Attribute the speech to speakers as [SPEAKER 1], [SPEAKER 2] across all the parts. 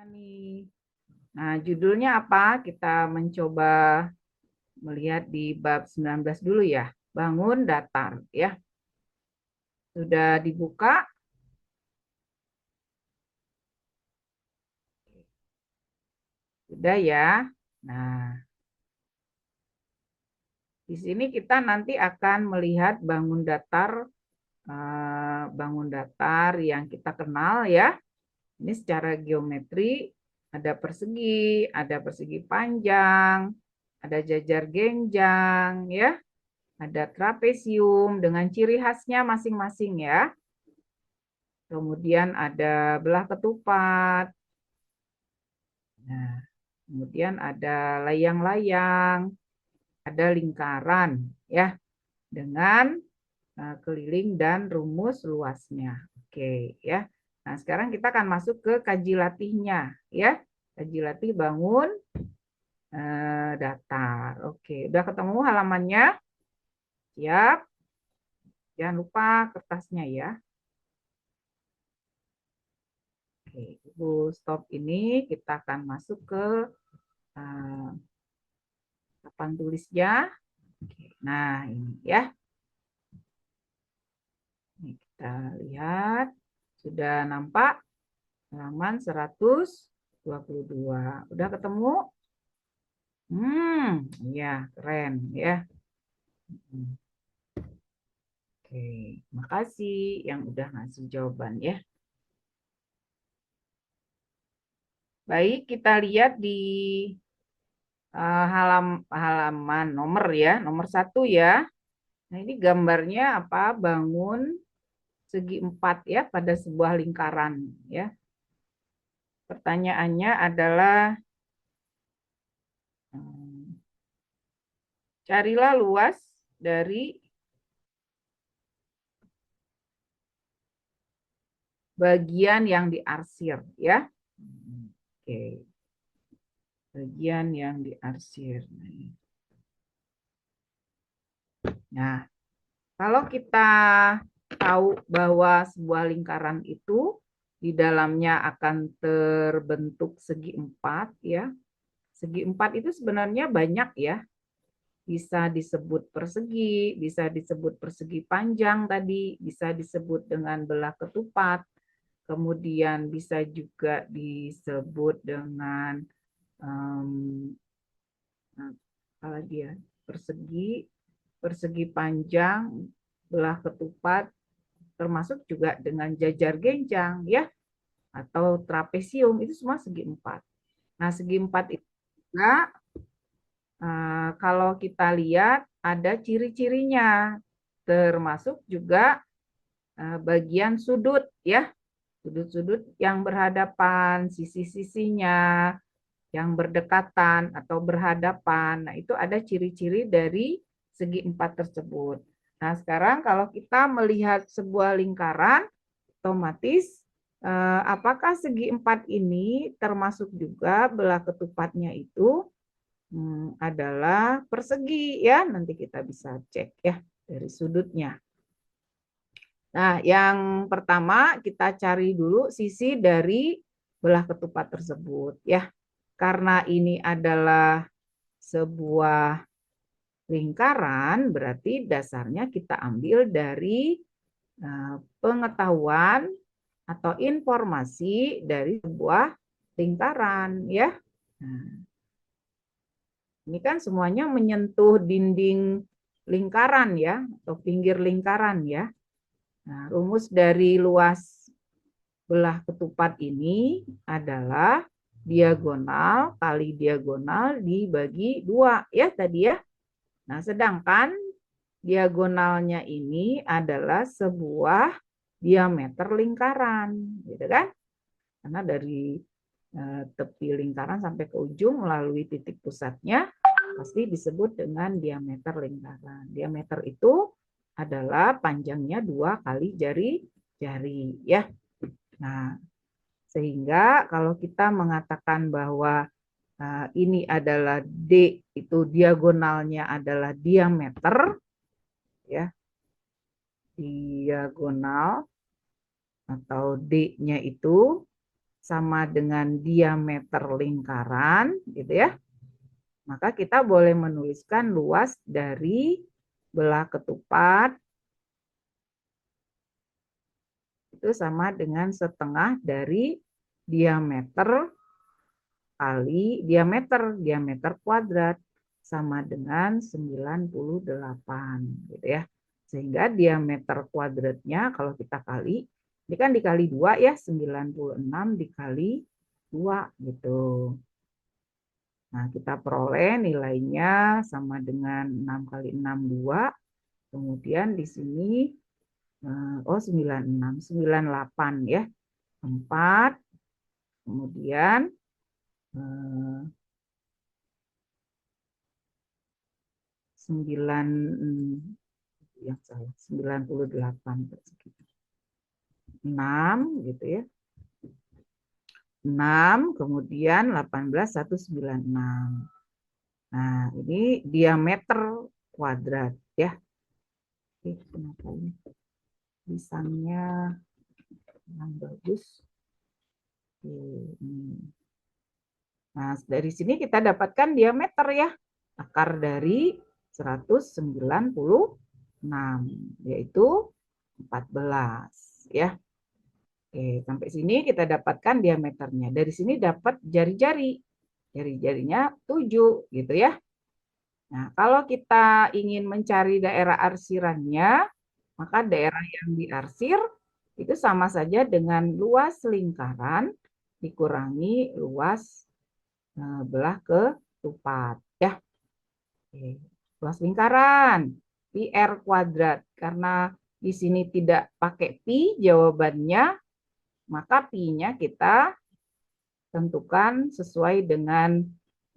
[SPEAKER 1] nih. Nah, judulnya apa? Kita mencoba melihat di bab 19 dulu ya. Bangun datar ya. Sudah dibuka? Sudah ya. Nah, di sini kita nanti akan melihat bangun datar yang kita kenal ya. Ini secara geometri ada persegi panjang, ada jajar genjang ya. Ada trapesium dengan ciri khasnya masing-masing ya. Kemudian ada belah ketupat. Nah, kemudian ada layang-layang, ada lingkaran ya dengan keliling dan rumus luasnya. Oke ya. Nah, sekarang kita akan masuk ke kaji latihnya ya. Kaji latih bangun datar. Oke, udah ketemu halamannya? Siap. Jangan lupa kertasnya ya. Oke, Ibu stop ini, kita akan masuk ke papan tulisnya. Oke, nah ini ya. Ini kita lihat, sudah nampak halaman 122. Udah ketemu? Ya keren ya. Oke, makasih yang udah ngasih jawaban ya. Baik, kita lihat di halaman nomor ya, nomor 1 ya. Nah, ini gambarnya apa? Bangun segi 4 ya pada sebuah lingkaran ya. Pertanyaannya adalah carilah luas dari bagian yang diarsir ya. Oke. Bagian yang diarsir. Nah, kalau kita tahu bahwa sebuah lingkaran itu di dalamnya akan terbentuk segi 4 ya. Segi 4 itu sebenarnya banyak ya. Bisa disebut persegi, bisa disebut persegi panjang tadi, bisa disebut dengan belah ketupat, kemudian bisa juga disebut dengan apa lagi ya, persegi panjang, belah ketupat, termasuk juga dengan jajar genjang ya, atau trapesium, itu semua segi 4. Nah, segi 4 itu juga kalau kita lihat ada ciri-cirinya, termasuk juga bagian sudut ya, sudut-sudut yang berhadapan, sisi-sisinya yang berdekatan atau berhadapan. Nah, itu ada ciri-ciri dari segi 4 tersebut. Nah, sekarang kalau kita melihat sebuah lingkaran, otomatis apakah segi 4 ini termasuk juga belah ketupatnya itu adalah persegi ya. Nanti kita bisa cek ya dari sudutnya. Nah, yang pertama kita cari dulu sisi dari belah ketupat tersebut ya. Karena ini adalah sebuah lingkaran, berarti dasarnya kita ambil dari pengetahuan atau informasi dari sebuah lingkaran ya. Nah, ini kan semuanya menyentuh dinding lingkaran ya, atau pinggir lingkaran ya. Nah, rumus dari luas belah ketupat ini adalah diagonal kali diagonal dibagi 2 ya tadi ya. Nah, sedangkan diagonalnya ini adalah sebuah diameter lingkaran, gitu kan? Karena dari tepi lingkaran sampai ke ujung melalui titik pusatnya pasti disebut dengan diameter lingkaran. Diameter itu adalah panjangnya 2 kali jari ya. Nah, sehingga kalau kita mengatakan bahwa ini adalah D, itu diagonalnya adalah diameter ya. Diagonal atau D-nya itu sama dengan diameter lingkaran, gitu ya. Maka kita boleh menuliskan luas dari belah ketupat itu sama dengan setengah dari diameter kali diameter kuadrat sama dengan 98 gitu ya. Sehingga diameter kuadratnya kalau kita kali, ini kan dikali 2 ya, 96 dikali 2 gitu. Nah, kita peroleh nilainya sama dengan 6 kali 6, 2. Kemudian di sini, 96, 98 ya. 4, kemudian 9, yang salah, 98 persegi. 6 gitu ya. 6, kemudian 18, 196. Nah, ini diameter kuadrat ya. Oke, kenapa ini tulisannya yang bagus? Nah, dari sini kita dapatkan diameter ya. Akar dari 196, yaitu 14 ya. Oke, sampai sini kita dapatkan diameternya. Dari sini dapat jari-jari. Jari-jarinya 7 gitu ya. Nah, kalau kita ingin mencari daerah arsirannya, maka daerah yang diarsir itu sama saja dengan luas lingkaran dikurangi luas belah ketupat ya. Oke. Luas lingkaran pi r kuadrat. Karena di sini tidak pakai pi jawabannya, maka pi-nya kita tentukan sesuai dengan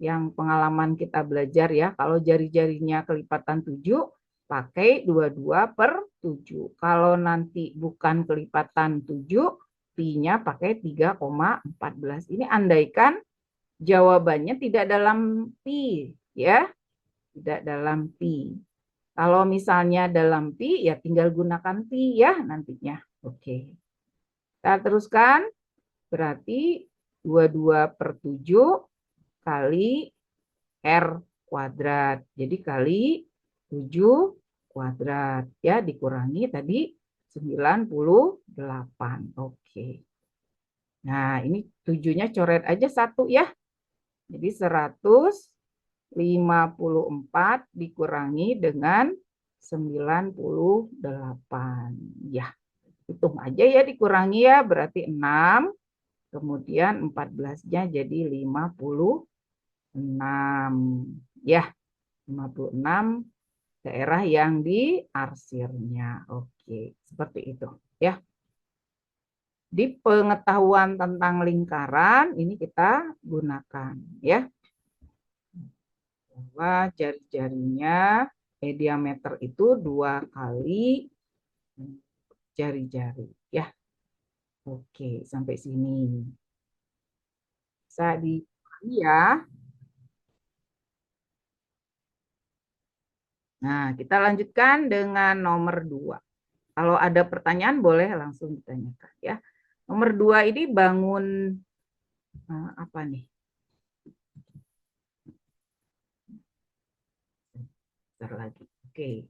[SPEAKER 1] yang pengalaman kita belajar ya. Kalau jari-jarinya kelipatan 7, pakai 22/7. Kalau nanti bukan kelipatan 7, pi-nya pakai 3,14. Ini andaikan jawabannya tidak dalam pi ya. Tidak dalam pi. Kalau misalnya dalam pi, ya tinggal gunakan pi ya nantinya. Oke. Kita teruskan. Berarti 22/7 kali R kuadrat. Jadi kali 7 kuadrat. Ya, dikurangi tadi 98. Oke. Nah, ini 7-nya coret aja 1 ya. Jadi 154 dikurangi dengan 98. Ya, hitung aja ya dikurangi ya. Berarti 6. Kemudian 14-nya jadi 56. Ya, 56 daerah yang diarsirnya. Oke, seperti itu ya. Di pengetahuan tentang lingkaran ini kita gunakan ya. Bahwa jari-jarinya diameter itu 2 kali jari-jari ya. Oke, sampai sini. Bisa dipahami ya. Nah, kita lanjutkan dengan nomor 2. Kalau ada pertanyaan boleh langsung ditanyakan ya. Nomor 2 ini bangun apa nih? Bentar lagi. Oke.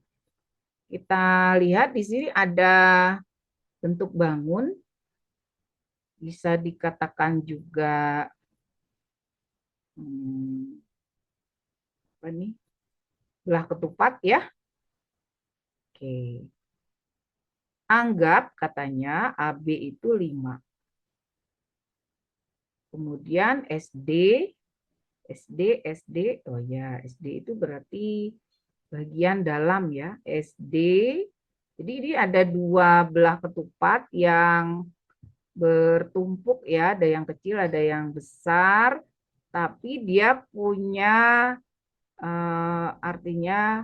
[SPEAKER 1] Kita lihat di sini ada bentuk bangun. Bisa dikatakan juga apa nih? Belah ketupat ya. Oke. Anggap katanya AB itu 5. Kemudian SD, oh ya, SD itu berarti bagian dalam ya, SD. Jadi ini ada 2 belah ketupat yang bertumpuk ya, ada yang kecil, ada yang besar, tapi dia punya artinya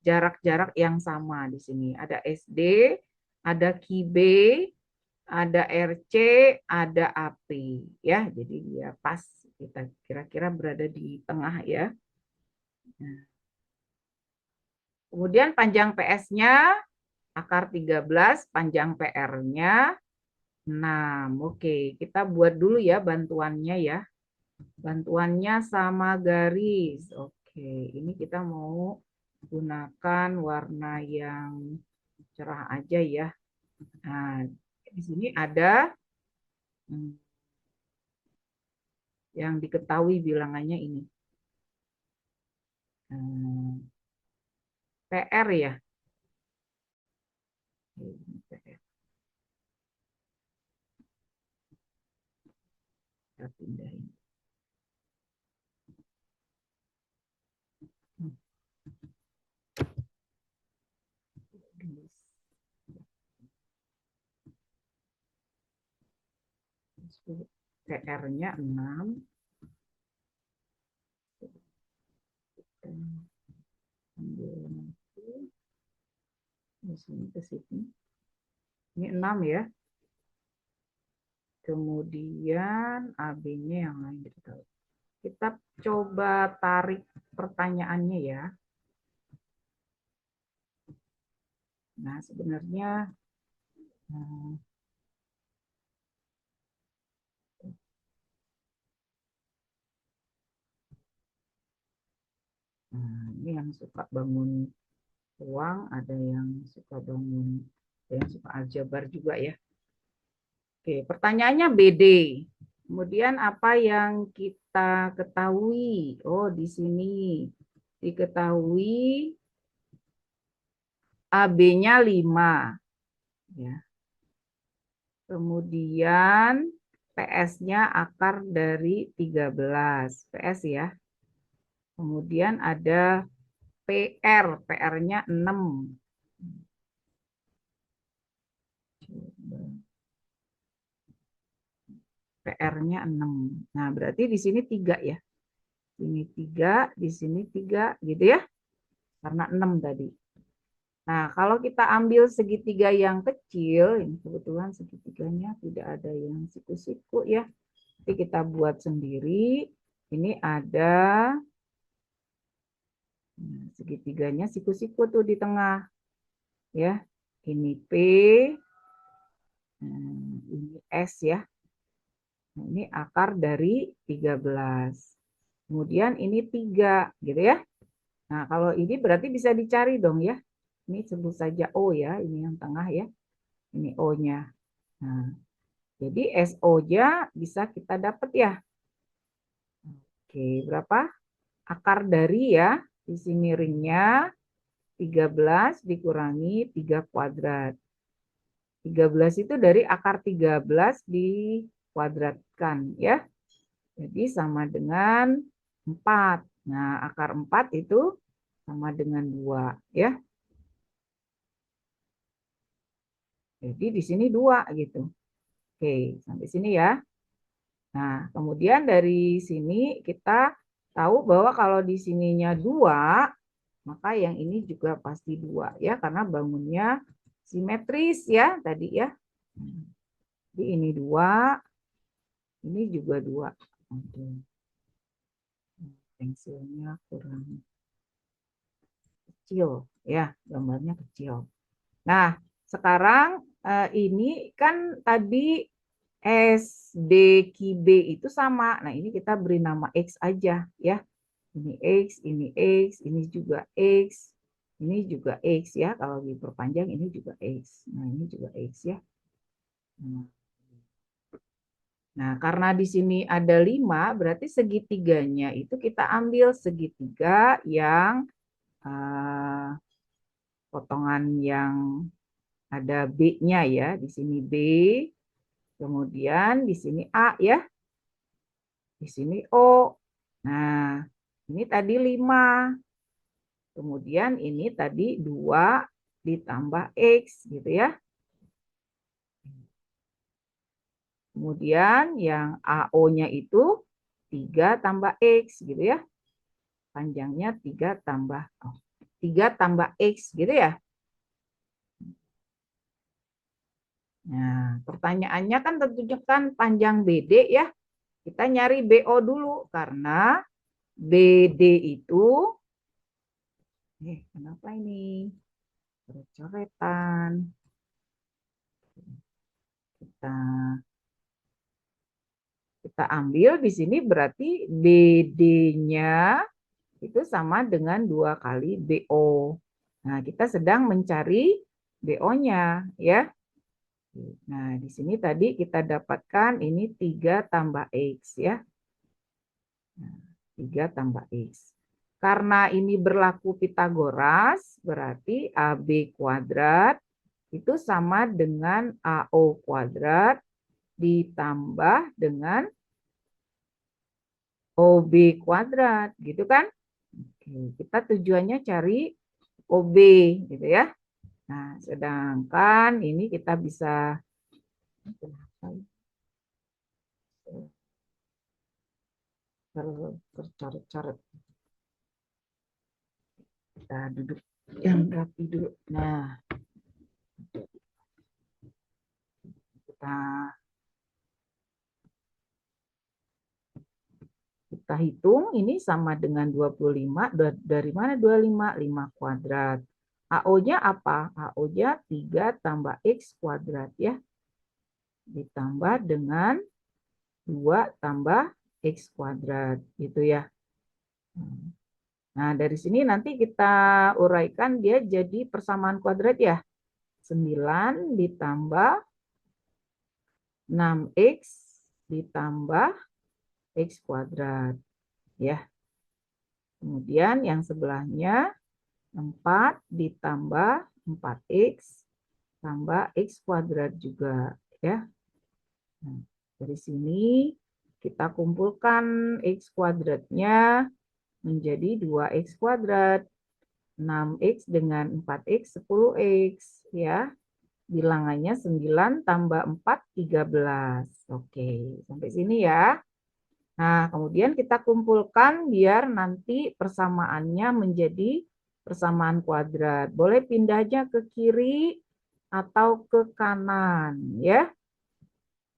[SPEAKER 1] jarak-jarak yang sama di sini. Ada SD, ada QB, ada RC, ada AP ya. Jadi dia pas, kita kira-kira berada di tengah ya. Nah. Kemudian panjang PS-nya akar 13, panjang PR-nya 6. Oke, kita buat dulu ya bantuannya ya. Bantuannya sama garis. Oke, ini kita mau gunakan warna yang cerah aja ya. Nah, di sini ada yang diketahui bilangannya ini. PR ya. PR. Kita pindahin. PR-nya 6. Ambil di sini ke sini. Ini 6 ya. Kemudian AB-nya yang lain kita tahu. Kita coba tarik pertanyaannya ya. Nah, sebenarnya ini yang suka bangun uang, ada yang suka bangun, ada yang suka aljabar juga ya. Oke, pertanyaannya BD. Kemudian apa yang kita ketahui? Oh, di sini diketahui AB-nya 5. Ya. Kemudian PS-nya akar dari 13. PS ya. Kemudian ada PR-nya 6. PR-nya 6. Nah, berarti di sini 3 ya. Ini 3, di sini 3 gitu ya. Karena 6 tadi. Nah, kalau kita ambil segitiga yang kecil, ini kebetulan segitiganya tidak ada yang siku-siku ya. Jadi kita buat sendiri. Ini ada segitiganya siku-siku tuh di tengah. Ya. Ini P, ini S ya. Nah, ini akar dari 13. Kemudian ini 3 gitu ya. Nah, kalau ini berarti bisa dicari dong ya. Ini sebut saja O ya, ini yang tengah ya. Ini O-nya. Nah, jadi SO-nya bisa kita dapat ya. Oke, berapa? Akar dari ya. Di sini ringnya 13 dikurangi 3 kuadrat. 13 itu dari akar 13 dikuadratkan ya. Jadi sama dengan 4. Nah, akar 4 itu sama dengan 2 ya. Jadi di sini 2 gitu. Oke, sampai sini ya. Nah, kemudian dari sini kita tahu bahwa kalau di sininya 2, maka yang ini juga pasti 2 ya, karena bangunnya simetris ya tadi ya. Jadi ini 2, ini juga 2. Pensilnya kurang kecil ya, gambarnya kecil. Nah, sekarang ini kan tadi SDQB itu sama. Nah, ini kita beri nama X aja ya. Ini X, ini X, ini juga X, ini juga X ya. Kalau diperpanjang ini juga X. Nah, ini juga X ya. Nah, karena di sini ada 5, berarti segitiganya itu kita ambil segitiga yang potongan yang ada B-nya ya. Di sini B, kemudian di sini A ya. Di sini O. Nah, ini tadi 5. Kemudian ini tadi 2 ditambah X gitu ya. Kemudian yang AO-nya itu 3 tambah X gitu ya. Panjangnya 3 tambah X gitu ya. Nah, pertanyaannya kan tentunya kan panjang BD ya. Kita nyari BO dulu karena BD itu kenapa ini? Coret-coretan. kita ambil di sini berarti BD-nya itu sama dengan 2 kali BO. Nah, kita sedang mencari BO-nya ya. Nah, di sini tadi kita dapatkan ini 3 tambah X ya. Nah, 3 tambah X. Karena ini berlaku Pitagoras, berarti AB kuadrat itu sama dengan AO kuadrat ditambah dengan OB kuadrat, gitu kan? Oke, kita tujuannya cari OB, gitu ya. Nah, sedangkan ini kita bisa tercoret-coret. Kita duduk yang rapi dulu. Nah, kita hitung ini sama dengan 25. Dari mana 25? 5 kuadrat. AO-nya apa? AO-nya 3 tambah X kuadrat ya. Ditambah dengan 2 tambah X kuadrat. Gitu ya. Nah, dari sini nanti kita uraikan dia jadi persamaan kuadrat ya. 9 ditambah 6X ditambah X kuadrat. Ya. Kemudian yang sebelahnya 4 ditambah 4X tambah X kuadrat juga. Ya. Nah, dari sini kita kumpulkan X kuadratnya menjadi 2X kuadrat. 6X dengan 4X, 10X. Ya. Bilangannya 9 tambah 4, 13. Oke, sampai sini ya. Nah, kemudian kita kumpulkan biar nanti persamaannya menjadi persamaan kuadrat. Boleh pindahnya ke kiri atau ke kanan. Ya.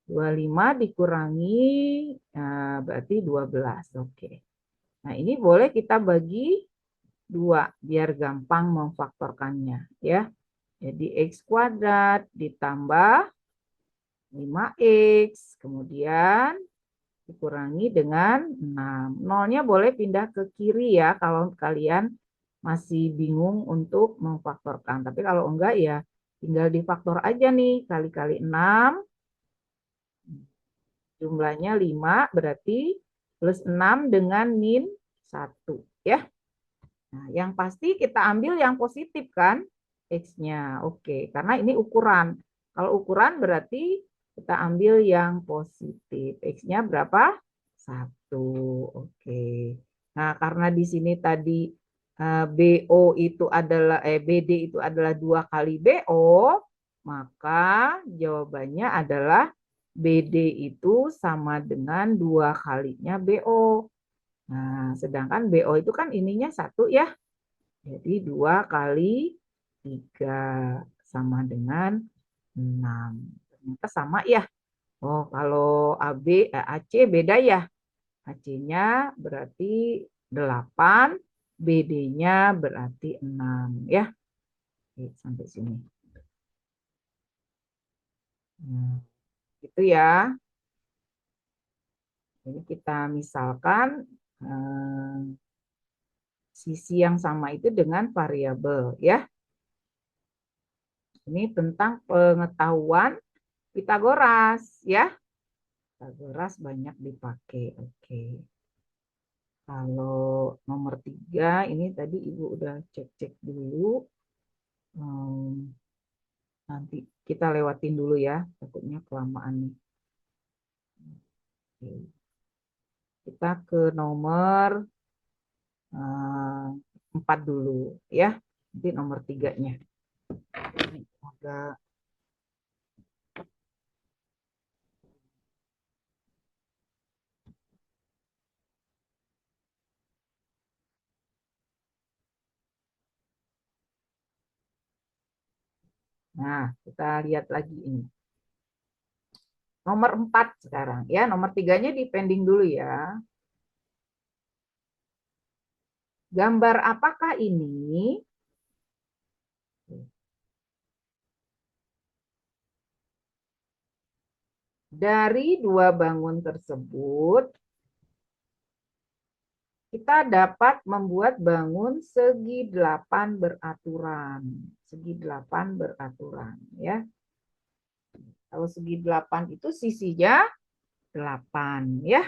[SPEAKER 1] 25 dikurangi, nah, berarti 12. Oke. Nah, ini boleh kita bagi 2 biar gampang memfaktorkannya ya. Jadi X kuadrat ditambah 5X kemudian dikurangi dengan 6. Nolnya boleh pindah ke kiri ya kalau kalian masih bingung untuk memfaktorkan. Tapi kalau enggak ya tinggal difaktor aja nih, kali-kali 6 jumlahnya 5 berarti plus 6 dengan min 1 ya. Nah, yang pasti kita ambil yang positif kan X-nya. Oke, karena ini ukuran. Kalau ukuran berarti kita ambil yang positif. X-nya berapa? 1. Oke. Nah, karena di sini tadi BO itu adalah BD itu adalah 2 kali BO, maka jawabannya adalah BD itu sama dengan 2 kalinya BO. Nah, sedangkan BO itu kan ininya 1 ya. Jadi 2 kali 3 sama dengan 6. Ternyata sama ya. Oh, kalau AC beda ya. AC-nya berarti 8, BD-nya berarti 6 ya. Oke, sampai sini. Nah, gitu ya. Jadi kita misalkan sisi yang sama itu dengan variabel ya. Ini tentang pengetahuan Pitagoras ya. Pitagoras banyak dipakai. Oke. Kalau nomor 3 ini tadi Ibu udah cek-cek dulu. Nanti kita lewatin dulu ya. Takutnya kelamaan nih. Oke. Kita ke nomor 4 dulu ya. Nanti nomor 3-nya. Agak Nah, kita lihat lagi ini. Nomor 4 sekarang ya. Nomor 3-nya dipending dulu ya. Gambar apakah ini? Dari dua bangun tersebut, kita dapat membuat bangun segi 8 beraturan. Segi 8 beraturan, ya. Kalau segi 8 itu sisinya 8, ya.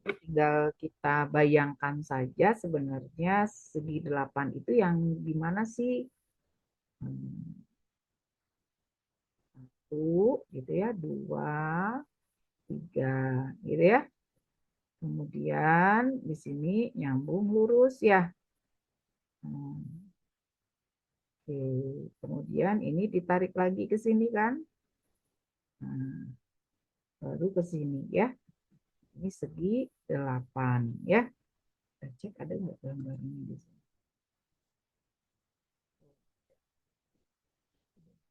[SPEAKER 1] Tinggal kita bayangkan saja sebenarnya segi 8 itu yang gimana sih? Satu, gitu ya, dua, tiga, gitu ya. Kemudian di sini nyambung lurus ya. Oke, kemudian ini ditarik lagi ke sini kan. Nah, baru ke sini ya. Ini segi 8 ya. Kita cek ada nggak gambarnya di sini.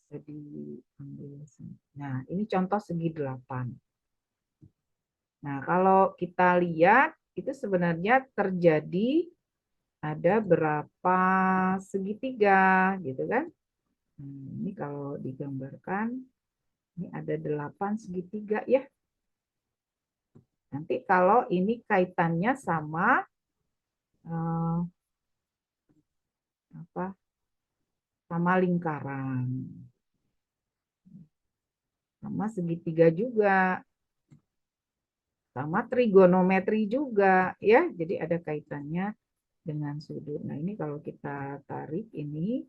[SPEAKER 1] Jadi ambil sini. Nah, ini contoh segi 8. Nah, kalau kita lihat itu sebenarnya terjadi ada berapa segitiga gitu kan. Ini kalau digambarkan ini ada 8 segitiga ya. Nanti kalau ini kaitannya sama apa? Sama lingkaran. Sama segitiga juga. Sama trigonometri juga ya. Jadi ada kaitannya dengan sudut. Nah, ini kalau kita tarik ini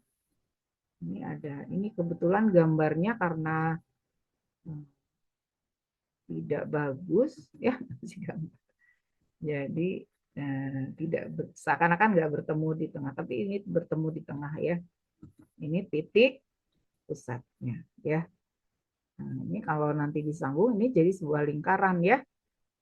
[SPEAKER 1] ada ini kebetulan gambarnya karena tidak bagus ya. Jadi tidak seakan-akan nggak bertemu di tengah, tapi ini bertemu di tengah ya. Ini titik pusatnya ya. Nah, ini kalau nanti disambung ini jadi sebuah lingkaran ya.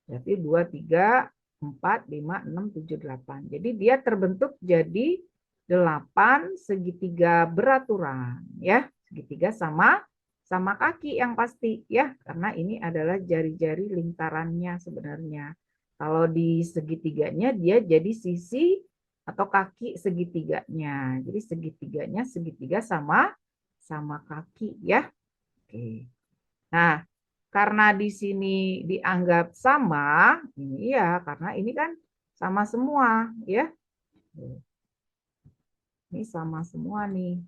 [SPEAKER 1] Berarti 2, 3, 4, 5, 6, 7, 8. Jadi dia terbentuk jadi 8 segitiga beraturan ya. Segitiga sama sama kaki yang pasti ya, karena ini adalah jari-jari lingkarannya sebenarnya. Kalau di segitiganya dia jadi sisi atau kaki segitiganya. Jadi segitiganya segitiga sama sama kaki ya. Oke. Nah, karena di sini dianggap sama, ini ya karena ini kan sama semua ya. Ini sama semua nih.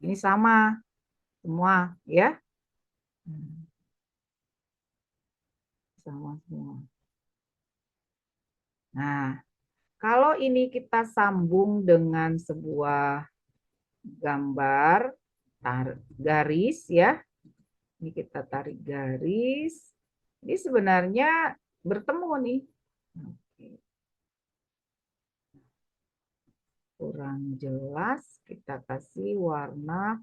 [SPEAKER 1] Ini sama semua ya. Sama semua. Nah, kalau ini kita sambung dengan sebuah gambar garis ya. Ini kita tarik garis. Ini sebenarnya bertemu nih. Kurang jelas, kita kasih warna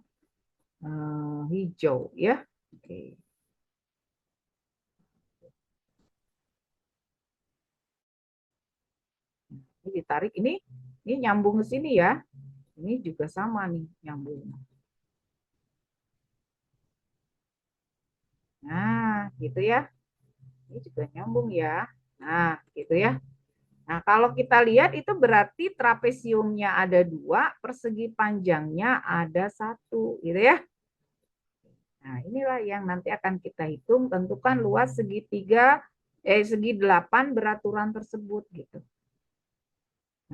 [SPEAKER 1] hijau ya. Oke. Ini ditarik ini nyambung ke sini ya. Ini juga sama nih nyambung. Nah, gitu ya. Ini juga nyambung ya. Nah, gitu ya. Nah, kalau kita lihat itu berarti trapesiumnya ada 2, persegi panjangnya ada 1, gitu ya. Nah, inilah yang nanti akan kita hitung, tentukan luas segitiga, segi 8 beraturan tersebut, gitu.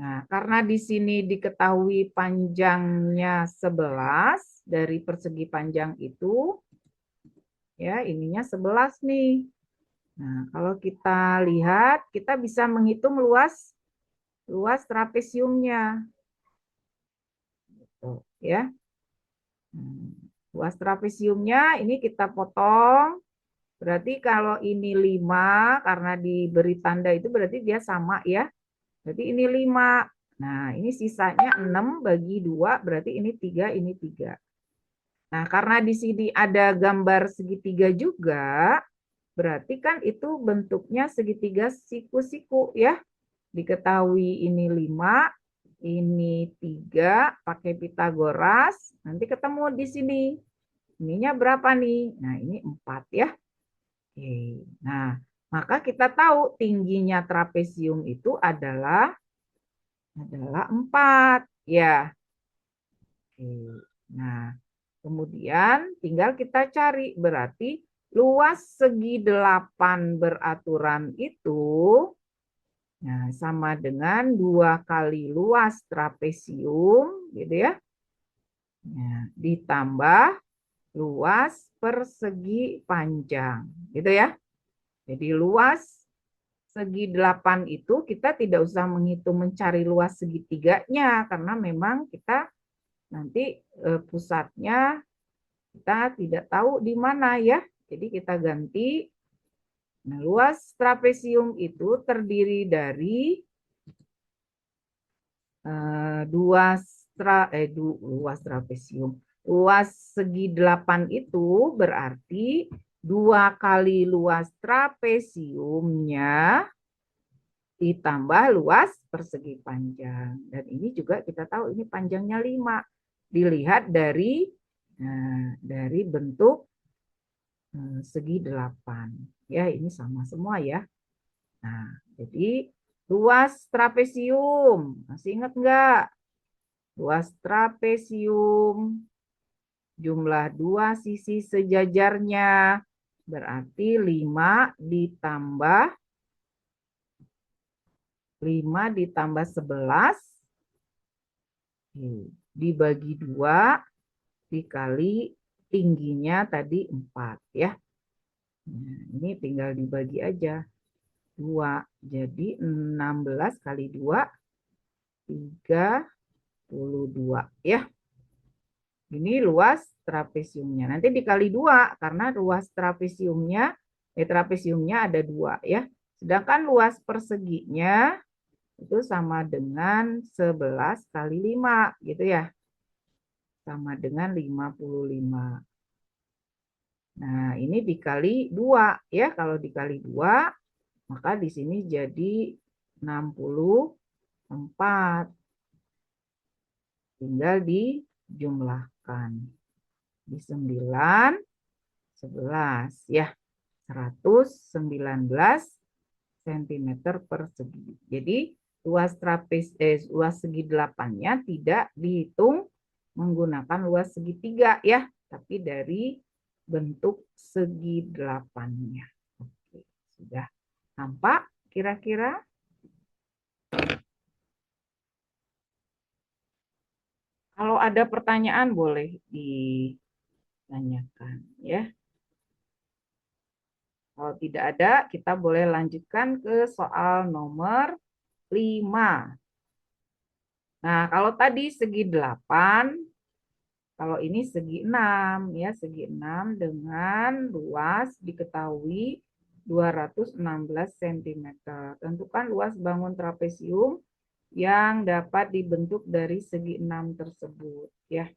[SPEAKER 1] Nah, karena di sini diketahui panjangnya 11 dari persegi panjang itu, ya ininya 11 nih. Nah, kalau kita lihat, kita bisa menghitung luas trapesiumnya. Gitu, ya. Luas trapesiumnya ini kita potong. Berarti kalau ini 5, karena diberi tanda itu berarti dia sama ya. Berarti ini 5. Nah, ini sisanya 6 bagi 2, berarti ini 3, ini 3. Nah, karena di sini ada gambar segitiga juga, berarti kan itu bentuknya segitiga siku-siku ya. Diketahui ini 5, ini 3, pakai Pitagoras, nanti ketemu di sini. Ininya berapa nih? Nah, ini 4 ya. Oke. Nah, maka kita tahu tingginya trapesium itu adalah 4 ya. Oke. Nah, kemudian tinggal kita cari, berarti luas segi 8 beraturan itu nah, sama dengan 2 kali luas trapesium, gitu ya. Nah, ditambah luas persegi panjang, gitu ya. Jadi luas segi 8 itu kita tidak usah menghitung mencari luas segitiganya, karena memang kita nanti pusatnya kita tidak tahu di mana ya. Jadi kita ganti. Nah, luas trapesium itu terdiri dari luas trapesium. Luas segi 8 itu berarti 2 kali luas trapesiumnya ditambah luas persegi panjang. Dan ini juga kita tahu ini panjangnya 5. Dilihat dari bentuk segi 8. Ya, ini sama semua ya. Nah, jadi luas trapesium. Masih ingat enggak? Luas trapesium jumlah 2 sisi sejajarnya berarti 5 ditambah 11 dibagi 2 dikali tingginya tadi 4 ya. Nah, ini tinggal dibagi aja. 2. Jadi 16 kali 2 32 ya. Ini luas trapesiumnya. Nanti dikali 2 karena luas trapesiumnya ada 2 ya. Sedangkan luas perseginya itu sama dengan 11 kali 5 gitu ya. Sama dengan 55. Nah, ini dikali 2 ya. Kalau dikali 2 maka di sini jadi 64. Tinggal dijumlahkan. Di 9, 11 ya. 119 cm persegi. Jadi luas segi 8-nya tidak dihitung menggunakan luas segitiga ya, tapi dari bentuk segi 8-nya. Oke, sudah nampak kira-kira? Kalau ada pertanyaan boleh ditanyakan ya. Kalau tidak ada, kita boleh lanjutkan ke soal nomor 5. Nah, kalau tadi segi 8, kalau ini segi 6 ya, segi 6 dengan luas diketahui 216 cm. Tentukan luas bangun trapesium yang dapat dibentuk dari segi 6 tersebut ya.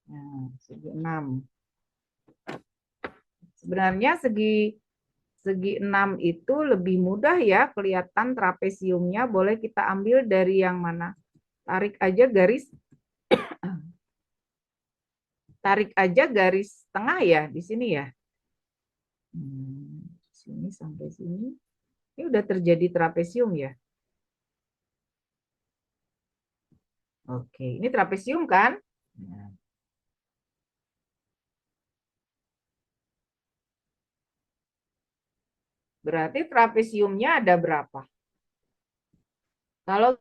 [SPEAKER 1] Nah, segi 6. Sebenarnya segi 6 itu lebih mudah ya, kelihatan trapesiumnya. Boleh kita ambil dari yang mana? Tarik aja garis tengah ya di sini ya. Sini sampai sini. Ini udah terjadi trapesium ya. Oke, ini trapesium kan? Berarti trapesiumnya ada berapa? Kalau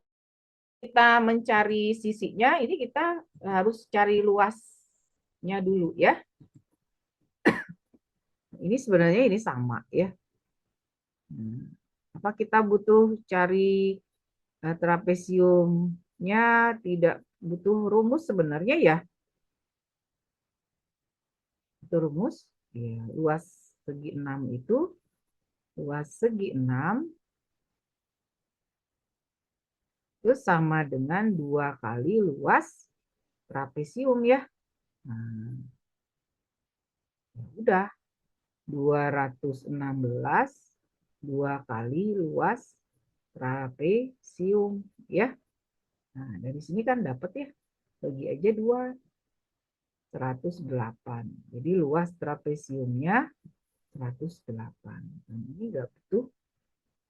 [SPEAKER 1] kita mencari sisinya, ini kita harus cari luasnya dulu ya. Ini sebenarnya ini sama ya. Apa kita butuh cari trapesiumnya, tidak butuh rumus sebenarnya ya. Itu rumus ya, luas segi 6 itu itu sama dengan 2 kali luas trapesium ya. Nah, ya udah 216 2 kali luas trapesium ya. Nah, dari sini kan dapat ya. Bagi aja 2. 108. Jadi luas trapesiumnya 108. Dan ini nggak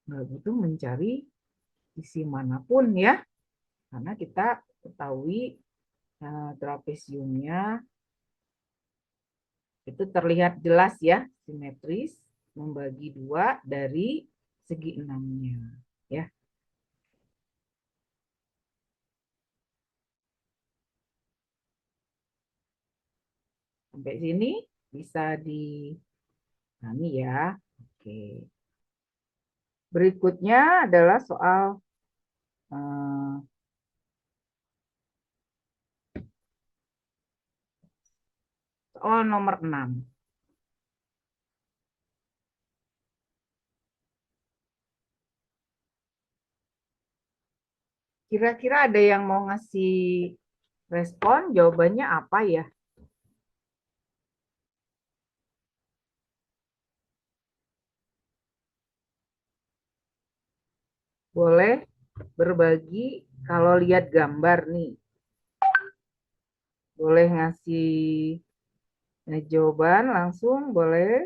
[SPEAKER 1] butuh mencari sisi manapun ya, karena kita ketahui trapesiumnya itu terlihat jelas ya, simetris, membagi 2 dari segi 6-nya ya. Sampai sini bisa dipahami ya. Oke. Berikutnya adalah soal nomor 6. Kira-kira ada yang mau ngasih respon? Jawabannya apa ya? Boleh berbagi kalau lihat gambar nih. Boleh ngasih jawaban langsung, boleh.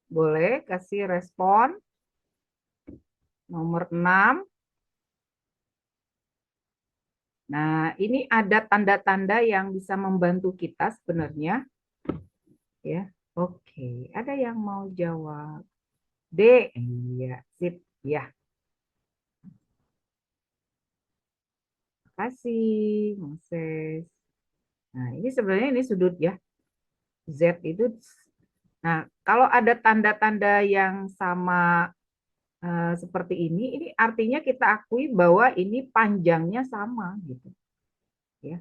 [SPEAKER 1] Boleh kasih respon. Nomor 6. Nah, ini ada tanda-tanda yang bisa membantu kita sebenarnya. Ya, oke. Ada yang mau jawab? D, iya, sip, ya. Kasih, Moses. Nah, ini sebenarnya ini sudut ya. Z itu. Nah, kalau ada tanda-tanda yang sama seperti ini artinya kita akui bahwa ini panjangnya sama gitu. Ya.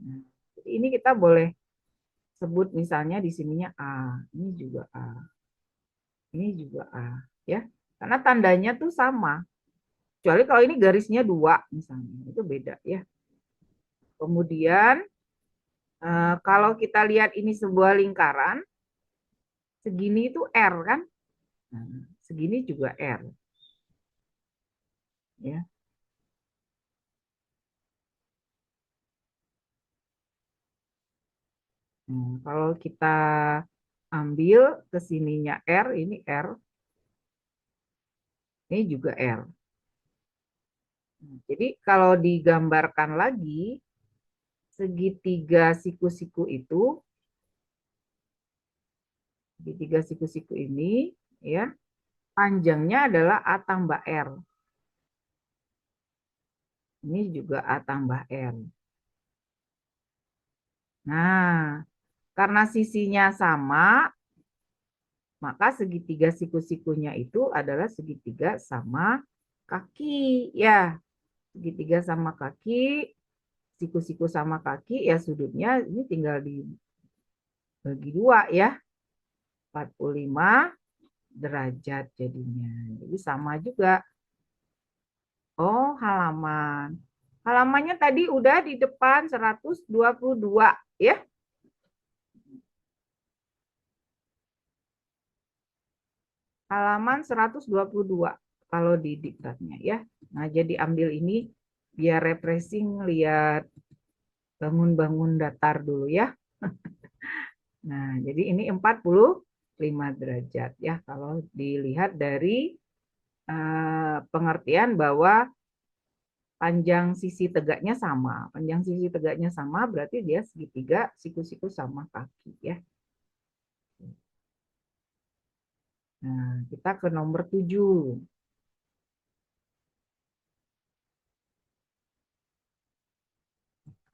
[SPEAKER 1] Nah, ini kita boleh sebut misalnya di sininya A, ini juga A, ini juga A, ya. Karena tandanya tuh sama. Kecuali kalau ini garisnya 2 misalnya, itu beda ya. Kemudian kalau kita lihat ini sebuah lingkaran, segini itu R kan? Nah, segini juga R. Ya. Nah, kalau kita ambil ke sininya R, ini R, ini juga R. Jadi kalau digambarkan lagi, segitiga siku-siku itu, segitiga siku-siku ini, ya, panjangnya adalah A tambah R. Ini juga A tambah R. Nah, karena sisinya sama, maka segitiga siku-sikunya itu adalah segitiga sama kaki. Ya, segitiga sama kaki, siku-siku sama kaki, ya sudutnya ini tinggal dibagi 2 ya. 45 derajat jadinya. Jadi sama juga. Oh, halaman. Halamannya tadi udah di depan 122 ya. Halaman 122 kalau di diktatnya ya. Nah, jadi ambil ini biar refreshing lihat bangun-bangun datar dulu ya. Nah, jadi ini 45 derajat ya kalau dilihat dari pengertian bahwa panjang sisi tegaknya sama. Panjang sisi tegaknya sama berarti dia segitiga siku-siku sama kaki ya. Nah, kita ke nomor 7.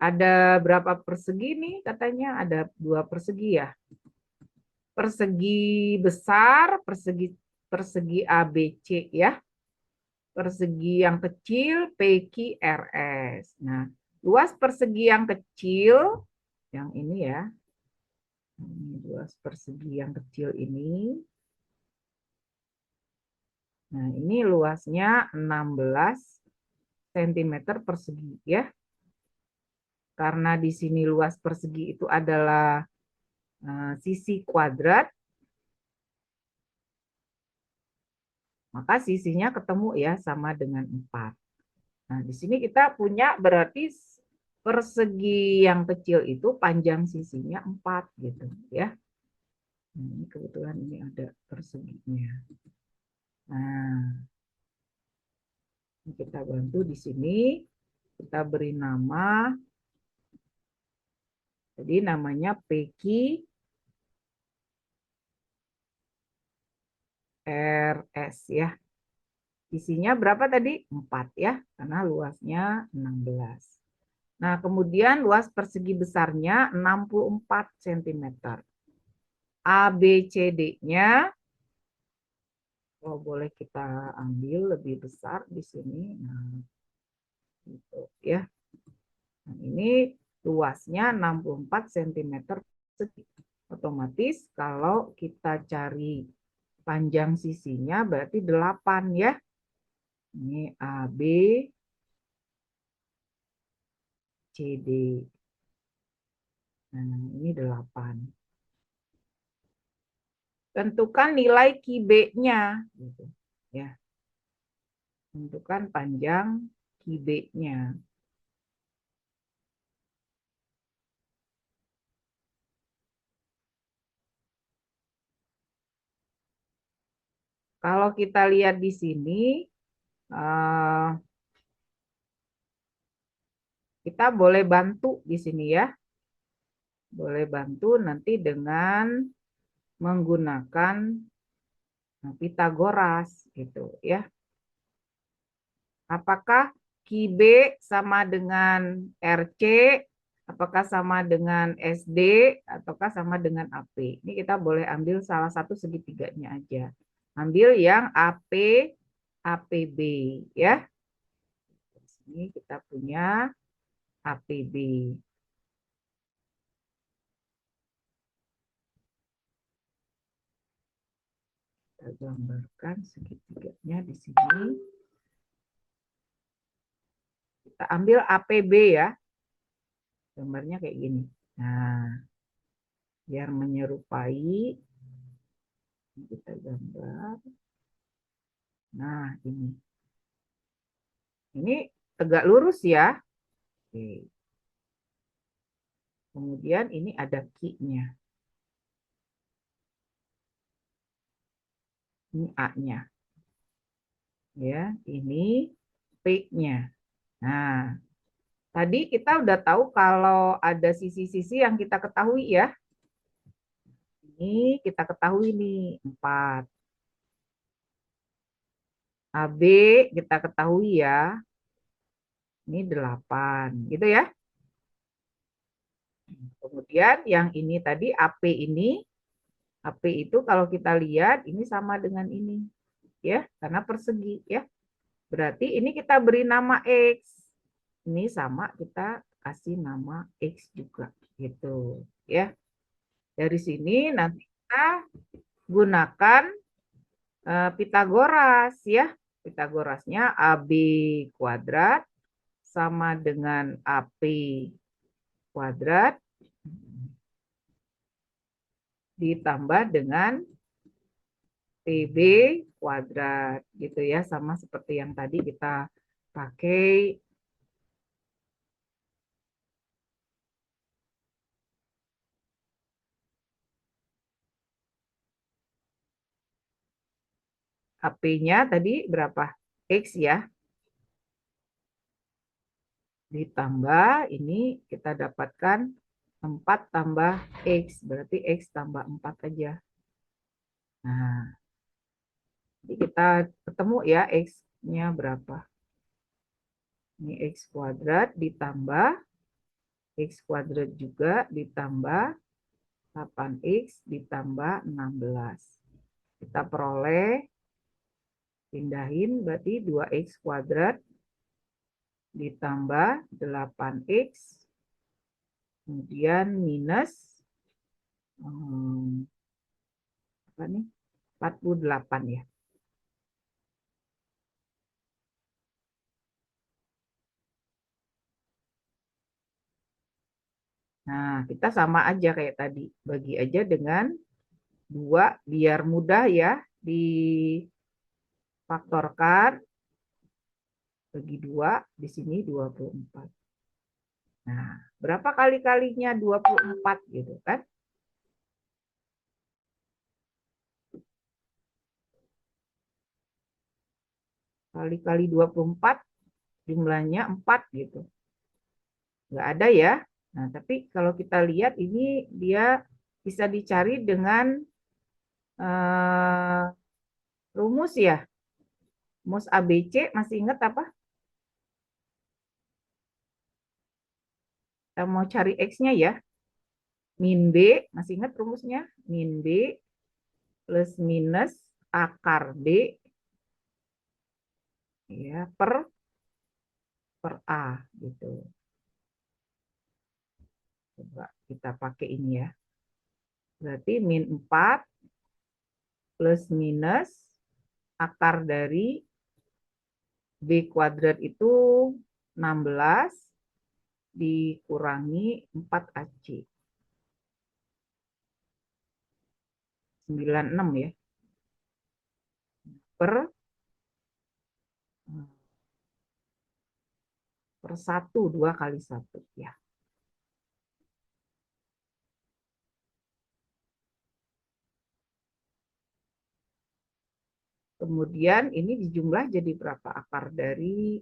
[SPEAKER 1] Ada berapa persegi nih katanya? Ada 2 persegi ya. Persegi besar, persegi ABC ya. Persegi yang kecil PQRS. Nah, luas persegi yang kecil yang ini ya. Ini luas persegi yang kecil ini Nah, ini luasnya 16 cm persegi ya. Karena di sini luas persegi itu adalah sisi kuadrat, maka sisinya ketemu ya sama dengan 4. Nah, di sini kita punya berarti persegi yang kecil itu panjang sisinya 4 gitu ya. Nah, ini kebetulan ini ada perseginya. Nah, kita bantu di sini, kita beri nama, jadi namanya PQ RS ya. Isinya berapa tadi? 4 ya, karena luasnya 16. Nah, kemudian luas persegi besarnya 64 cm. ABCD-nya boleh kita ambil lebih besar di sini. Nah, gitu ya. Nah, ini luasnya 64 cm persegi. Otomatis kalau kita cari panjang sisinya berarti 8 ya. Ini AB, CD. Nah, ini 8. Tentukan nilai QB-nya. Gitu. Ya. Tentukan panjang QB-nya. Kalau kita lihat di sini, kita boleh bantu di sini ya. Boleh bantu nanti dengan menggunakan Pitagoras gitu ya. Apakah QB sama dengan RC, apakah sama dengan SD, ataukah sama dengan AP? Ini kita boleh ambil salah satu segitiganya aja. Ambil yang AP, APB ya. Di sini kita punya APB. Kita gambarkan segitiganya di sini. Kita ambil APB ya. Gambarnya kayak gini. Nah, biar menyerupai, kita gambar. Nah, ini. Ini tegak lurus ya. Oke. Kemudian ini ada Q-nya. Ini A-nya. Ya, ini P-nya. Nah, tadi kita udah tahu kalau ada sisi-sisi yang kita ketahui ya. Ini kita ketahui nih 4. AB kita ketahui ya. Ini 8, gitu ya. Kemudian yang ini tadi AP ini, AP itu kalau kita lihat ini sama dengan ini. Ya, karena persegi ya. Berarti ini kita beri nama X. Ini sama kita kasih nama X juga gitu ya. Dari sini nanti kita gunakan Pitagoras ya. Pitagorasnya AB kuadrat sama dengan AP kuadrat ditambah dengan PB kuadrat gitu ya, sama seperti yang tadi kita pakai AP-nya tadi berapa? X ya. Ditambah ini kita dapatkan 4 tambah X, berarti X tambah 4 aja. Nah, jadi kita ketemu ya X-nya berapa. Ini X kuadrat ditambah X kuadrat juga ditambah 8X ditambah 16. Kita peroleh, pindahin berarti 2X kuadrat ditambah 8X kemudian minus apa nih? 48 ya. Nah, kita sama aja kayak tadi. Bagi aja dengan 2 biar mudah ya difaktorkan. Bagi 2, di sini 24. Nah, berapa kali-kalinya 24 gitu kan? Kali-kali 24 jumlahnya 4 gitu. Nggak ada ya. Nah, tapi kalau kita lihat ini dia bisa dicari dengan rumus ya. Rumus ABC masih ingat apa? Kita mau cari X-nya ya. Min B, masih ingat rumusnya? Min B plus minus akar B ya per A gitu. Coba kita pakai ini ya. Berarti min 4 plus minus akar dari B kuadrat itu 16 dikurangi 4AC. 96 ya. Per 1, 2 kali 1 ya. Kemudian ini dijumlah jadi berapa? Akar dari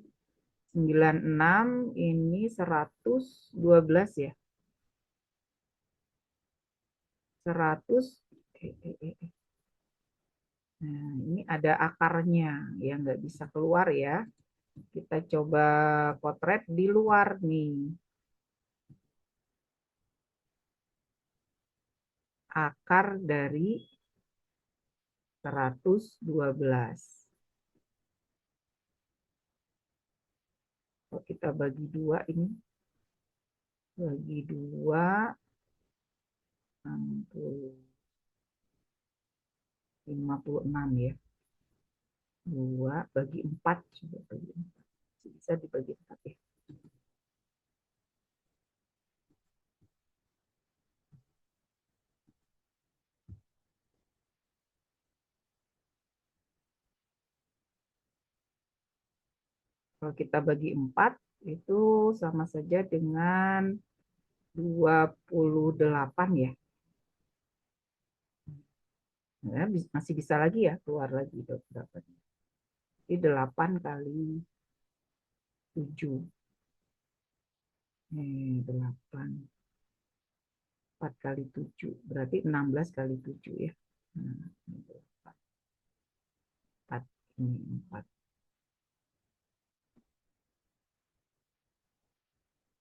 [SPEAKER 1] 96 ini 112 ya. 100 Nah, ini ada akarnya yang nggak bisa keluar ya. Kita coba potret di luar nih. Akar dari 112. Kalau kita bagi 2 ini. Bagi 2. 56 ya. 2 bagi 4. Coba bagi 4. Bisa dibagi 4 ya. Kalau kita bagi 4, itu sama saja dengan 28 ya. Nah, masih bisa lagi ya, keluar lagi 28. Jadi 8 kali 7. 8. 4 kali 7. Berarti 16 kali 7 ya. Nah, 4. Ini 4.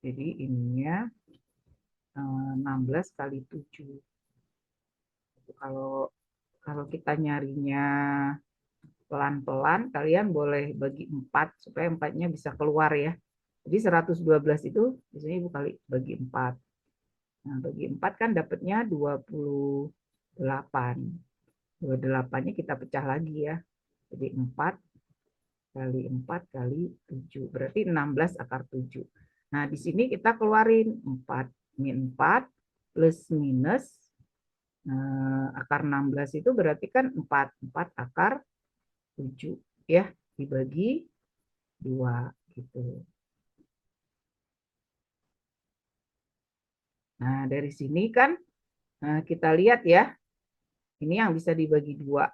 [SPEAKER 1] Jadi ininya 16 kali 7. Kalau kita nyarinya pelan-pelan, kalian boleh bagi 4 supaya 4-nya bisa keluar ya. Jadi 112 itu biasanya Ibu kali bagi 4. Nah, bagi 4 kan dapatnya 28. 28-nya kita pecah lagi ya. Jadi 4 kali 4 kali 7. Berarti 16 akar 7. Nah, di sini kita keluarin 4 min 4 plus minus akar 16 itu berarti kan 4. 4 akar 7 ya, dibagi 2 gitu. Nah, dari sini kan kita lihat ya, ini yang bisa dibagi 2.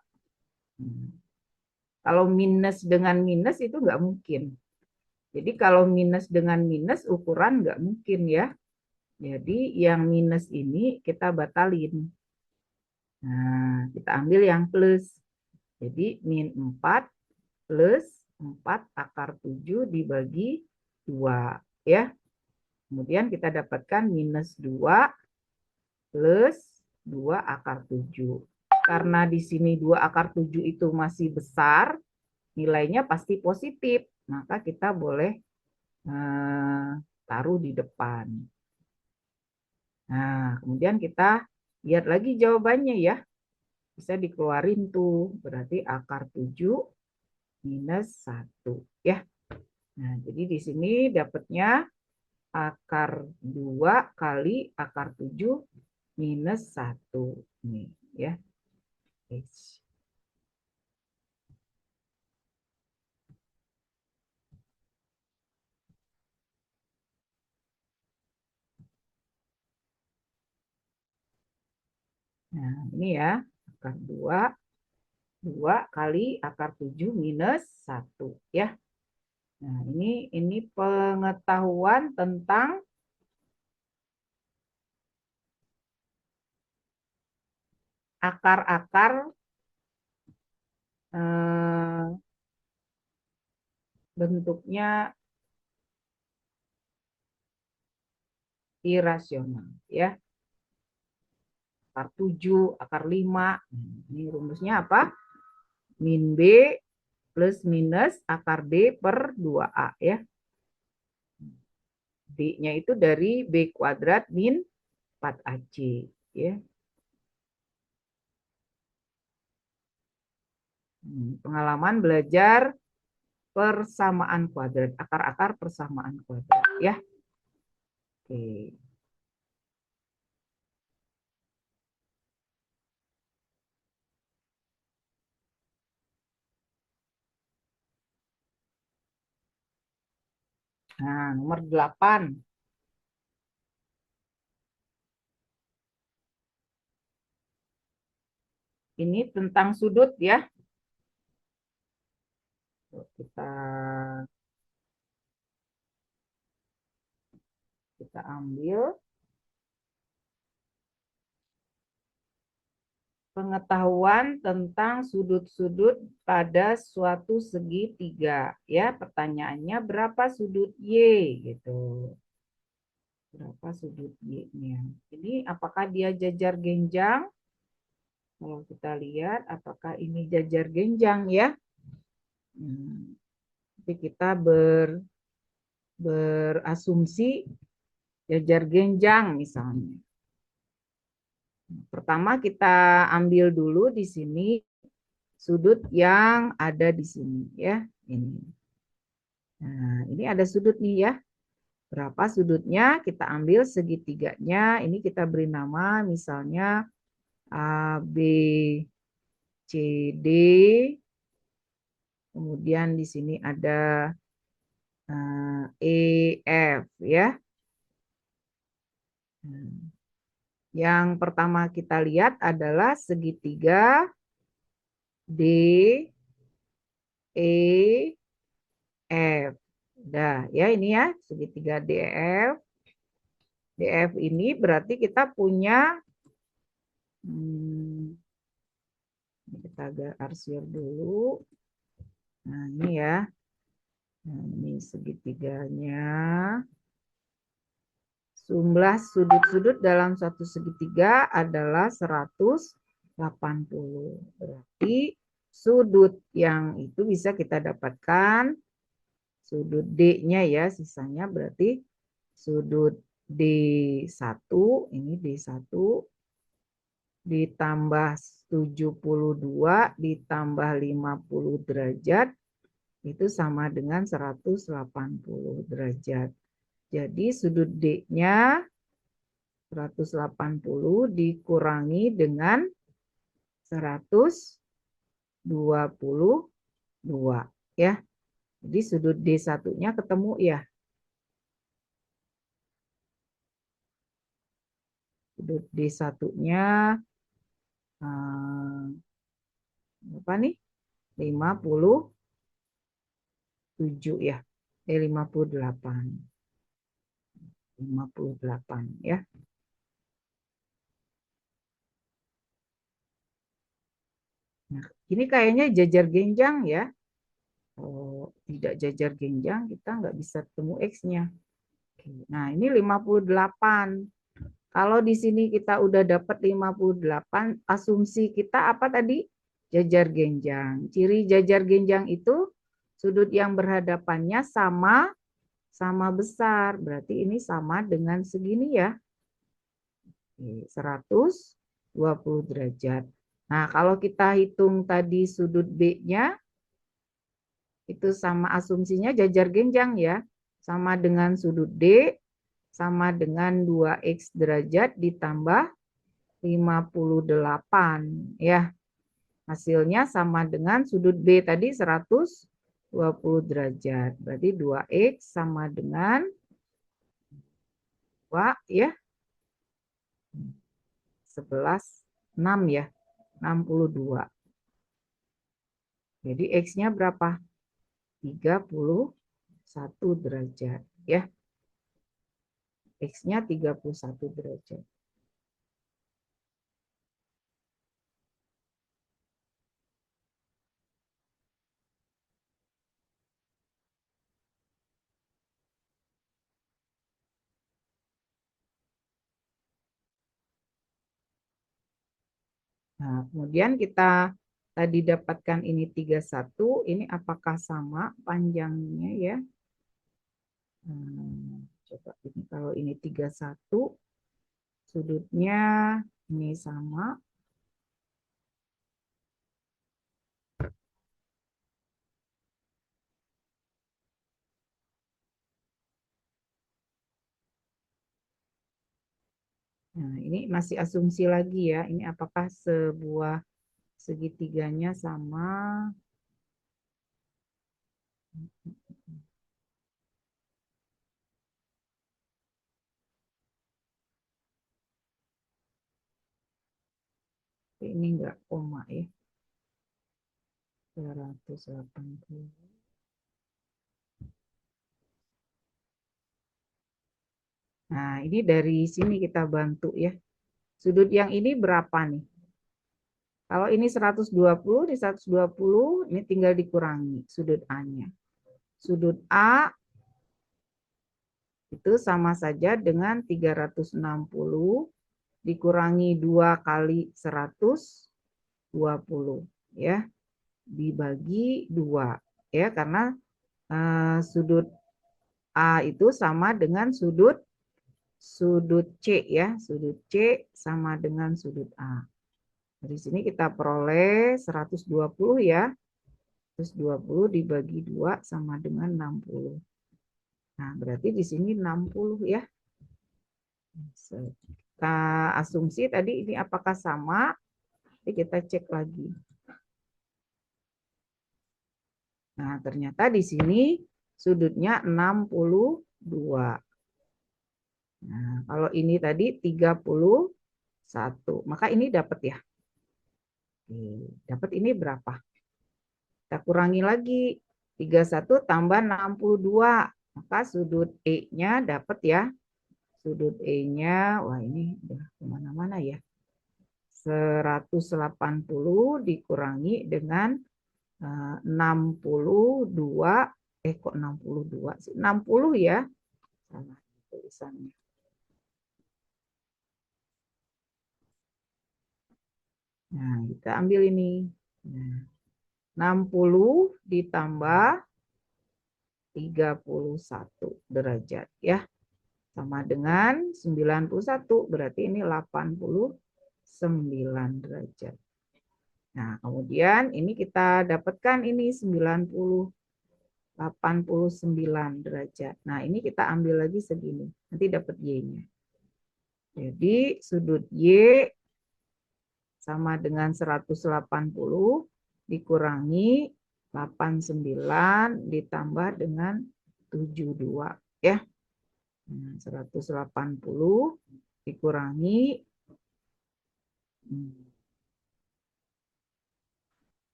[SPEAKER 1] Kalau minus dengan minus itu nggak mungkin. Jadi kalau minus dengan minus ukuran nggak mungkin ya. Jadi yang minus ini kita batalin. Nah, kita ambil yang plus. Jadi min 4 plus 4 akar 7 dibagi 2 ya. Kemudian kita dapatkan minus 2 plus 2 akar 7. Karena di sini 2 akar 7 itu masih besar, nilainya pasti positif. Maka kita boleh taruh di depan. Nah, kemudian kita lihat lagi jawabannya ya. Bisa dikeluarin tuh. Berarti akar 7 minus 1 ya. Nah, jadi di sini dapatnya akar 2 kali akar 7 minus 1. Nih, ya. Nah, ini ya, akar 2 kali akar 7 minus 1, ya. Nah, ini pengetahuan tentang akar-akar bentuknya irasional, ya. Akar 7, akar 5. Ini rumusnya apa? Min B plus minus akar B per 2A, ya. B-nya itu dari B kuadrat min 4AC, ya. Pengalaman belajar persamaan kuadrat, akar-akar persamaan kuadrat, ya. Oke. Nah, nomor 8. Ini tentang sudut, ya. Kita ambil pengetahuan tentang sudut-sudut pada suatu segitiga, ya. Pertanyaannya berapa sudut Y gitu. Berapa sudut Y-nya? Ini apakah dia jajar genjang? Kalau kita lihat apakah ini jajar genjang, ya. Jadi kita berasumsi jajar genjang misalnya. Pertama kita ambil dulu di sini sudut yang ada di sini, ya. Ini. Nah, ini ada sudut nih, ya. Berapa sudutnya? Kita ambil segitiganya. Ini kita beri nama misalnya A, B, C, D. Kemudian di sini ada E, F, ya. Yang pertama kita lihat adalah segitiga D, E, F. Udah, ya, ini ya, segitiga DF. DF ini berarti kita punya, kita agak arsir dulu. Nah, ini ya. Nah, ini segitiganya. Jumlah sudut-sudut dalam satu segitiga adalah 180. Berarti sudut yang itu bisa kita dapatkan sudut D-nya, ya, sisanya berarti sudut D1, ini D1 ditambah 72 ditambah 50 derajat itu sama dengan 180 derajat. Jadi sudut D-nya 180 dikurangi dengan 122, ya. Jadi sudut D1-nya ketemu, ya. Sudut D1-nya apa nih? 57, ya. 58. 58, ya. Nah, ini kayaknya jajar genjang, ya. Kalau tidak jajar genjang, kita nggak bisa ketemu X-nya. Nah, ini 58. Kalau di sini kita udah dapat 58, asumsi kita apa tadi? Jajar genjang. Ciri jajar genjang itu sudut yang berhadapannya sama besar. Berarti ini sama dengan segini, ya. 120 derajat. Nah, kalau kita hitung tadi sudut B-nya, itu sama asumsinya jajar genjang, ya. Sama dengan sudut D sama dengan 2X derajat ditambah 58 ya. Hasilnya sama dengan sudut B tadi 120 derajat. Berarti 2X sama dengan 2 ya. 11 6 ya. 62. Jadi X-nya berapa? 31 derajat ya. X-nya 31 derajat. Nah, kemudian kita tadi dapatkan ini 31, ini apakah sama panjangnya ya? Coba ini kalau ini 31, sudutnya ini sama. Nah, ini masih asumsi lagi ya. Ini apakah sebuah segitiganya sama? Ini enggak koma ya. 280. Nah, ini dari sini kita bantu ya. Sudut yang ini berapa nih? Kalau ini 120, di 120 ini tinggal dikurangi sudut A-nya. Sudut A itu sama saja dengan 360 dikurangi 2 kali 120 ya. Dibagi 2 ya, karena sudut A itu sama dengan sudut C ya. Sudut C sama dengan sudut A. Dari sini kita peroleh 120 ya. 120 dibagi 2 sama dengan 60. Nah, berarti di sini 60 ya. Kita asumsi tadi ini apakah sama? Jadi kita cek lagi. Nah, ternyata di sini sudutnya 62. Nah, kalau ini tadi 31, maka ini dapat ya. Dapat ini berapa? Kita kurangi lagi. 31 tambah 62. Maka sudut E-nya dapat ya. Sudut E-nya, wah ini udah kemana-mana ya. 180 dikurangi dengan 62. Kok 62 sih? 60 ya. Salah tulisannya. Nah, kita ambil ini. Nah, 60 ditambah 31 derajat ya. Sama dengan 91, berarti ini 89 derajat. Nah, kemudian ini kita dapatkan ini 89 derajat. Nah, ini kita ambil lagi segini. Nanti dapat Y-nya. Jadi sudut Y sama dengan 180 dikurangi 89 ditambah dengan 72 ya. 180 dikurangi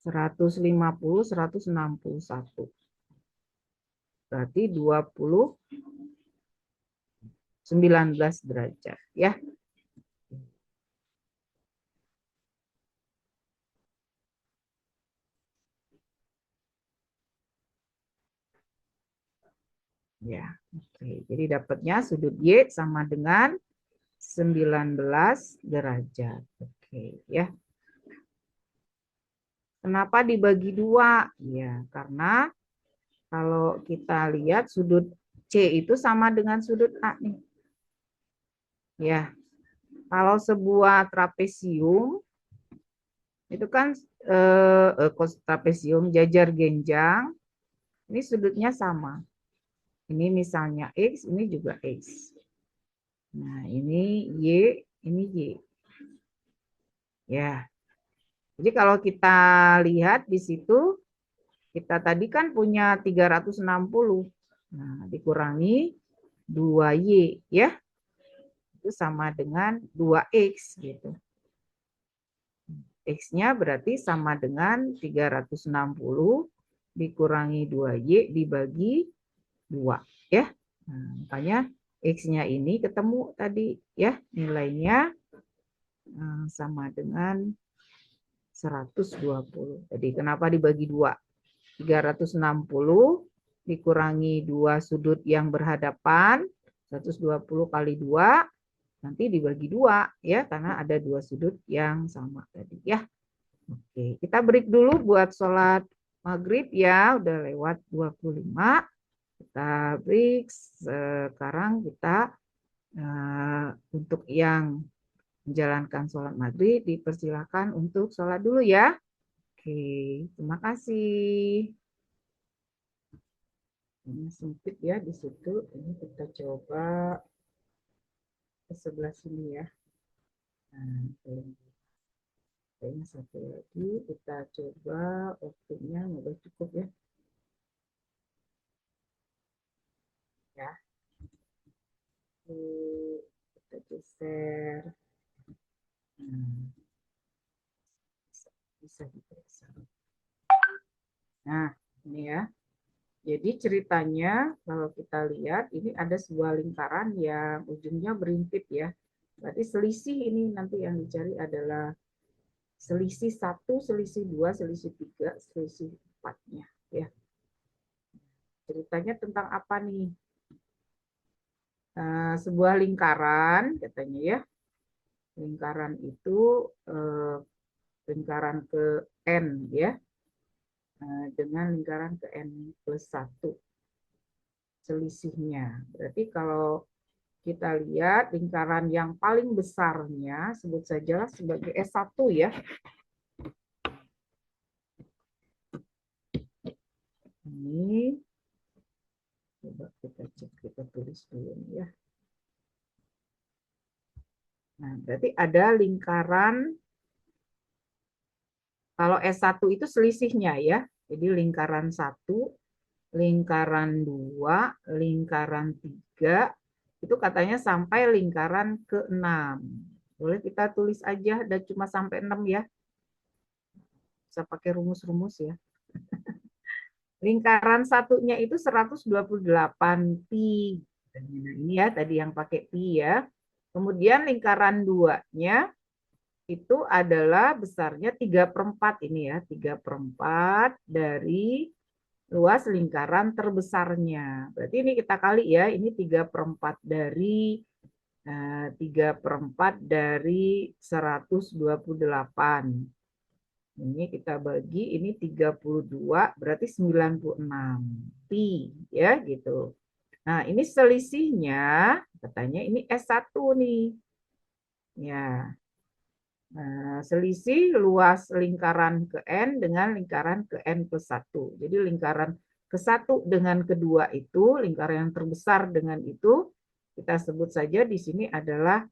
[SPEAKER 1] 150, 161. Berarti 19 derajat ya. Ya, oke. Jadi dapatnya sudut Y sama dengan 19 derajat. Oke, ya. Kenapa dibagi 2? Ya, karena kalau kita lihat sudut C itu sama dengan sudut A nih. Ya. Kalau sebuah trapesium itu kan trapesium jajar genjang, ini sudutnya sama. Ini misalnya X, ini juga X. Nah, ini Y, ini Y. Ya. Jadi kalau kita lihat di situ, kita tadi kan punya 360. Nah, dikurangi 2Y, ya. Itu sama dengan 2X, gitu. X-nya berarti sama dengan 360 dikurangi 2Y dibagi 2. Ya. Nah, makanya X-nya ini ketemu tadi, ya. Nilainya sama dengan 120. Jadi kenapa dibagi 2? 360 dikurangi 2 sudut yang berhadapan, 120 kali 2, nanti dibagi 2, ya, karena ada 2 sudut yang sama tadi, ya. Oke, kita break dulu buat sholat maghrib, ya, udah lewat 25. Kita break, sekarang kita untuk yang menjalankan sholat maghrib, dipersilakan untuk sholat dulu, ya. Oke, terima kasih. Ini sempit ya di situ. Ini kita coba ke sebelah sini ya. Nah, kayaknya satu lagi kita coba waktunya udah cukup ya. Ya. Kita geser. Bisa diperiksa. Nah, ini ya. Jadi ceritanya kalau kita lihat ini ada sebuah lingkaran yang ujungnya berimpit ya. Berarti selisih ini nanti yang dicari adalah selisih 1, selisih 2, selisih 3, selisih 4-nya ya. Ceritanya tentang apa nih? Sebuah lingkaran katanya ya. Lingkaran itu lingkaran ke N ya. Dengan lingkaran ke N plus 1 selisihnya. Berarti kalau kita lihat lingkaran yang paling besarnya sebut saja sebagai S1 ya. Ini coba kita cek, kita tulis dulu ya. Nah, berarti ada lingkaran, kalau S1 itu selisihnya ya. Jadi lingkaran 1, lingkaran 2, lingkaran 3, itu katanya sampai lingkaran ke-6. Boleh kita tulis aja, dan cuma sampai 6 ya. Bisa pakai rumus-rumus ya. Lingkaran satunya itu 128 pi. Nah, ini ya tadi yang pakai pi ya. Kemudian lingkaran 2-nya itu adalah besarnya 3/4 ini ya. 3/4 dari luas lingkaran terbesarnya. Berarti ini kita kali ya. Ini 3/4 dari 3/4 dari 128. Ini kita bagi, ini 32, berarti 96 pi, ya gitu. Nah, ini selisihnya, katanya ini S1 nih. Ya, nah, selisih luas lingkaran ke N dengan lingkaran ke N plus 1. Jadi lingkaran ke-1 dengan kedua itu, lingkaran yang terbesar dengan itu, kita sebut saja di sini adalah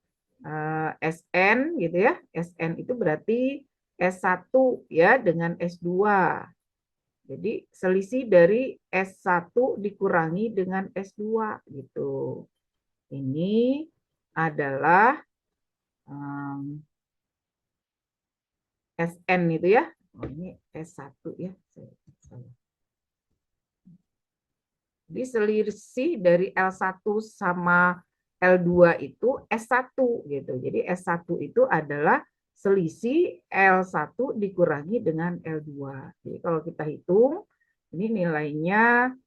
[SPEAKER 1] SN gitu ya. SN itu berarti S1 ya dengan S2. Jadi selisih dari S1 dikurangi dengan S2 gitu. Ini adalah SN itu ya. Oh, ini S1 ya. Jadi selisih dari L1 sama L2 itu S1 gitu. Jadi S1 itu adalah selisih L1 dikurangi dengan L2. Jadi kalau kita hitung, ini nilainya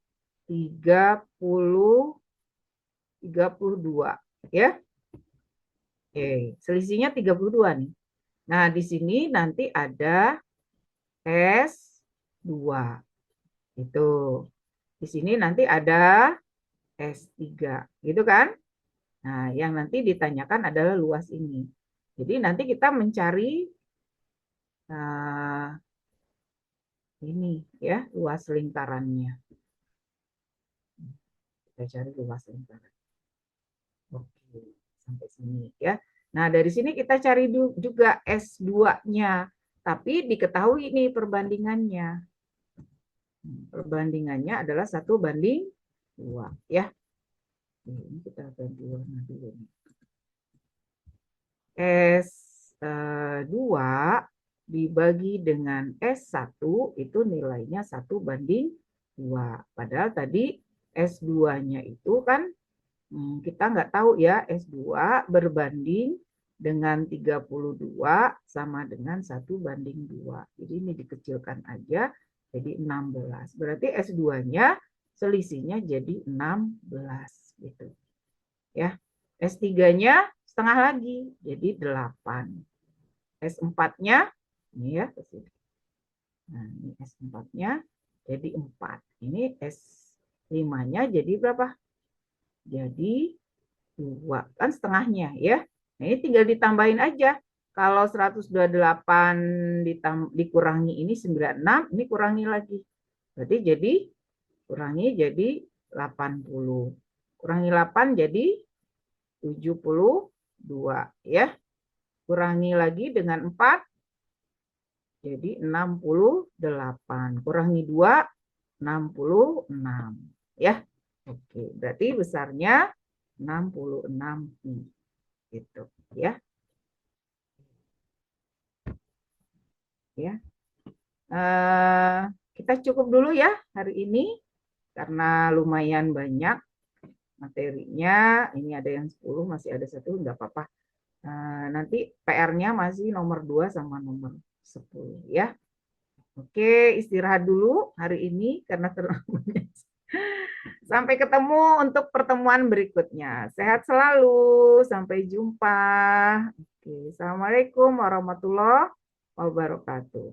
[SPEAKER 1] 32 ya. Oke, selisihnya 32 nih. Nah, di sini nanti ada S2. Itu. Di sini nanti ada S3, gitu kan? Nah, yang nanti ditanyakan adalah luas ini. Jadi nanti kita mencari ini ya, luas lingkarannya. Kita cari luas lingkaran. Oke, sampai sini ya. Nah, dari sini kita cari juga S2-nya. Tapi diketahui ini perbandingannya. Perbandingannya adalah 1:2 ya. Ini kita ganti warna dulu. S2 dibagi dengan S1 itu nilainya 1:2. Padahal tadi S2-nya itu kan kita nggak tahu ya, S2 berbanding dengan 32 sama dengan 1:2. Jadi ini dikecilkan aja jadi 16. Berarti S2-nya selisihnya jadi 16 gitu. Ya. S3-nya setengah lagi jadi 8. S4-nya ini ya. Nah, ini S4-nya jadi 4. Ini S5-nya jadi berapa? Jadi 2 kan setengahnya ya. Nah, ini tinggal ditambahin aja. Kalau 128 dikurangi ini 96, ini kurangi lagi. Berarti jadi kurangi jadi 80. Kurangi 8 jadi 72 ya. Kurangi lagi dengan 4 jadi 68. Kurangi 2 66 ya. Oke, berarti besarnya 66 pi gitu ya. Ya. Kita cukup dulu ya hari ini karena lumayan banyak materinya. Ini ada yang 10, masih ada 1, enggak apa-apa. Nanti PR-nya masih nomor 2 sama nomor 10 ya. Oke, istirahat dulu hari ini karena terlalu banyak. Sampai ketemu untuk pertemuan berikutnya. Sehat selalu. Sampai jumpa. Oke, Assalamualaikum warahmatullahi wabarakatuh.